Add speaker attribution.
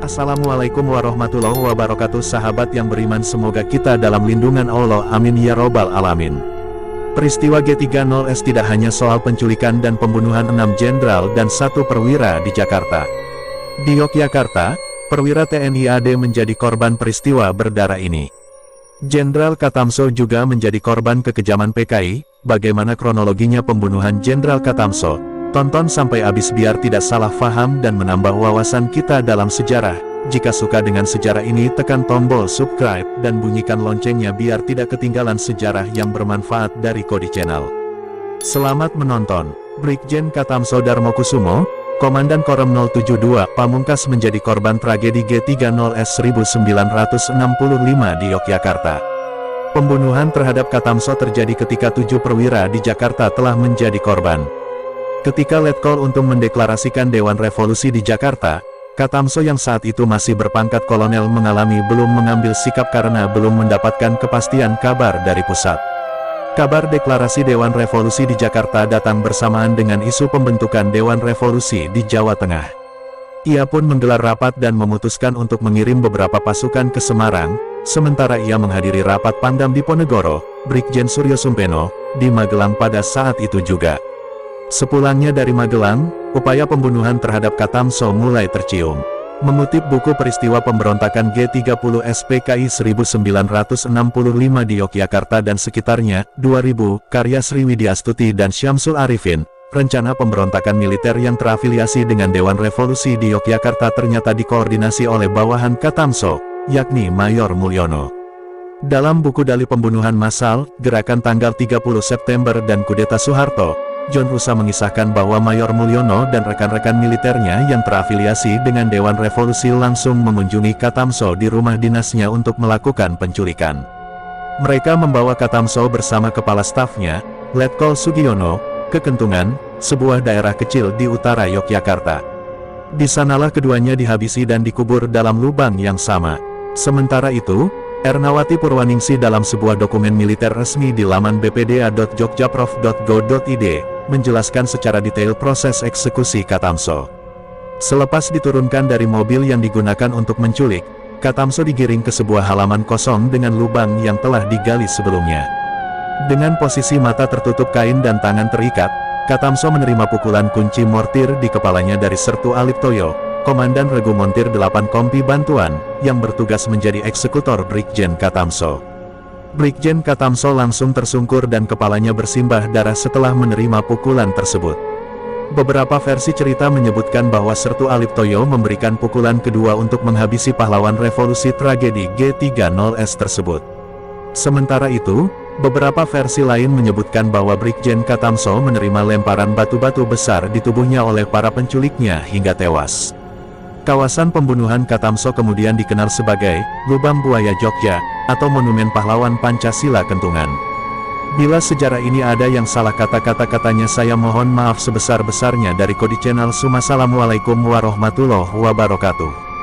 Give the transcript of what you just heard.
Speaker 1: Assalamualaikum warahmatullahi wabarakatuh. Sahabat yang beriman, semoga kita dalam lindungan Allah, amin ya robbal alamin. Peristiwa G30S tidak hanya soal penculikan dan pembunuhan 6 jenderal dan 1 perwira di Jakarta. Di Yogyakarta, perwira TNI AD menjadi korban peristiwa berdarah ini. Jenderal Katamso juga menjadi korban kekejaman PKI. Bagaimana kronologinya pembunuhan Jenderal Katamso? Tonton sampai habis biar tidak salah faham dan menambah wawasan kita dalam sejarah. Jika suka dengan sejarah ini, tekan tombol subscribe dan bunyikan loncengnya biar tidak ketinggalan sejarah yang bermanfaat dari Kodi Channel. Selamat menonton. Brigjen Katamso Darmokusumo, Komandan Korem 072, Pamungkas menjadi korban tragedi G30S 1965 di Yogyakarta. Pembunuhan terhadap Katamso terjadi ketika 7 perwira di Jakarta telah menjadi korban. Ketika Letkol untuk mendeklarasikan Dewan Revolusi di Jakarta, Katamso yang saat itu masih berpangkat kolonel mengalami belum mengambil sikap karena belum mendapatkan kepastian kabar dari pusat. Kabar deklarasi Dewan Revolusi di Jakarta datang bersamaan dengan isu pembentukan Dewan Revolusi di Jawa Tengah. Ia pun menggelar rapat dan memutuskan untuk mengirim beberapa pasukan ke Semarang, sementara ia menghadiri rapat Pangdam Diponegoro, Brigjen Suryo Sumpeno, di Magelang pada saat itu juga. Sepulangnya dari Magelang, upaya pembunuhan terhadap Katamso mulai tercium. Mengutip buku peristiwa pemberontakan G30S PKI 1965 di Yogyakarta dan sekitarnya, 2000, karya Sri Widyastuti dan Syamsul Arifin, rencana pemberontakan militer yang terafiliasi dengan Dewan Revolusi di Yogyakarta ternyata dikoordinasi oleh bawahan Katamso, yakni Mayor Mulyono. Dalam buku Dalih Pembunuhan Massal, Gerakan Tanggal 30 September dan Kudeta Soeharto, John Rusa mengisahkan bahwa Mayor Mulyono dan rekan-rekan militernya yang terafiliasi dengan Dewan Revolusi langsung mengunjungi Katamso di rumah dinasnya untuk melakukan penculikan. Mereka membawa Katamso bersama kepala stafnya, Letkol Sugiono, ke Kentungan, sebuah daerah kecil di utara Yogyakarta. Di sanalah keduanya dihabisi dan dikubur dalam lubang yang sama. Sementara itu, Ernawati Purwaningsih dalam sebuah dokumen militer resmi di laman bpda.jogjaprov.go.id, menjelaskan secara detail proses eksekusi Katamso. Selepas diturunkan dari mobil yang digunakan untuk menculik, Katamso digiring ke sebuah halaman kosong dengan lubang yang telah digali sebelumnya. Dengan posisi mata tertutup kain dan tangan terikat, Katamso menerima pukulan kunci mortir di kepalanya dari Sertu Aliptoyo, Komandan Regu Montir 8 Kompi Bantuan, yang bertugas menjadi eksekutor Brigjen Katamso. Brigjen Katamso langsung tersungkur dan kepalanya bersimbah darah setelah menerima pukulan tersebut. Beberapa versi cerita menyebutkan bahwa Sertu Aliptoyo memberikan pukulan kedua untuk menghabisi pahlawan revolusi tragedi G30S tersebut. Sementara itu, beberapa versi lain menyebutkan bahwa Brigjen Katamso menerima lemparan batu-batu besar di tubuhnya oleh para penculiknya hingga tewas. Kawasan pembunuhan Katamso kemudian dikenal sebagai Lubang Buaya Jogja, atau Monumen Pahlawan Pancasila Kentungan. Bila sejarah ini ada yang salah kata-katanya saya mohon maaf sebesar-besarnya dari Kodi Channel. Assalamualaikum warahmatullahi wabarakatuh.